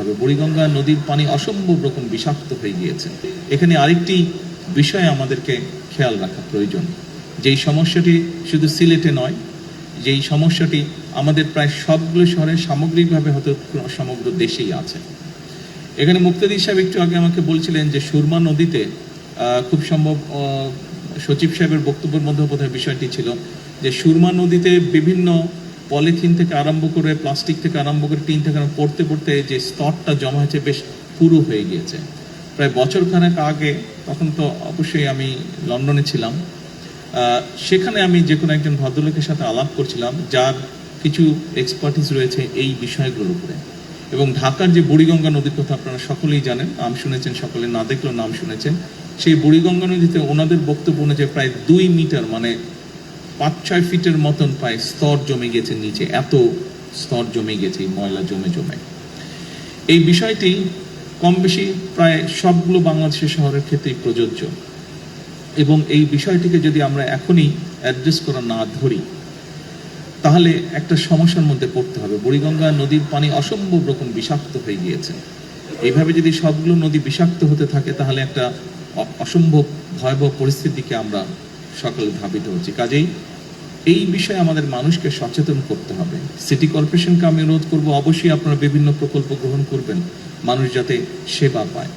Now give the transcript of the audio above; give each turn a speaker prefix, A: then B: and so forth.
A: হবে। বুড়িগঙ্গা নদীর পানি অসম্ভব রকম বিষাক্ত হয়ে গিয়েছে। এখানে আরেকটি বিষয় আমাদেরকে খেয়াল রাখা প্রয়োজন, যেই সমস্যাটি শুধু সিলেটে নয়, যেই সমস্যাটি আমাদের প্রায় সবগুলো শহরে সামগ্রিকভাবে হয়তো সমগ্র দেশেই আছে। এখানে মুক্তাদির সাহেব একটু আগে আমাকে বলছিলেন যে সুরমা নদীতে খুব সম্ভব সচিব সাহেবের বক্তব্যের মধ্যে বোধহয় বিষয়টি ছিল যে সুরমা নদীতে বিভিন্ন পলিথিন থেকে আরম্ভ করে প্লাস্টিক থেকে আরম্ভ করে টিন থেকে পড়তে পড়তে যে স্তরটা জমা হয়েছে বেশ পুরু হয়ে গিয়েছে। প্রায় বছরখানেক আগে, তখন তো অবশ্যই আমি লন্ডনে ছিলাম, সেখানে আমি যে কোনো একজন ভদ্রলোকের সাথে আলাপ করছিলাম যার কিছু এক্সপার্টিস রয়েছে এই বিষয়গুলোর উপরে। এবং ঢাকার যে বুড়িগঙ্গা নদীর কথা আপনারা সকলেই জানেন, নাম শুনেছেন, সকলে না দেখলেও নাম শুনেছেন। সেই বুড়িগঙ্গা নদীতে ওনাদের বক্তব্য অনুযায়ী প্রায় 2 মিটার মানে 5-6 ফিটের মতন প্রায় স্তর জমে গেছে নিচে, এত স্তর জমে গেছে এই ময়লা জমে জমে। এই বিষয়টি কম বেশি প্রায় সবগুলো বাংলাদেশের শহরের ক্ষেত্রেই প্রযোজ্য, এবং এই বিষয়টিকে যদি আমরা এখনই অ্যাড্রেস করা না ধরি তাহলে একটা সমস্যার মধ্যে পড়তে হবে। বুড়িগঙ্গা নদীর পানি অসম্ভব রকম বিষাক্ত হয়ে গিয়েছে। এইভাবে যদি সবগুলো নদী বিষাক্ত হতে থাকে তাহলে একটা অসম্ভব ভয়াবহ পরিস্থিতিকে আমরা সকলে ধাবিত হচ্ছি। কাজেই এই বিষয়ে আমাদের মানুষকে সচেতন করতে হবে। সিটি কর্পোরেশনকে আমি অনুরোধ করবো, অবশ্যই আপনারা বিভিন্ন প্রকল্প গ্রহণ করবেন, মানুষ যাতে সেবা পায়।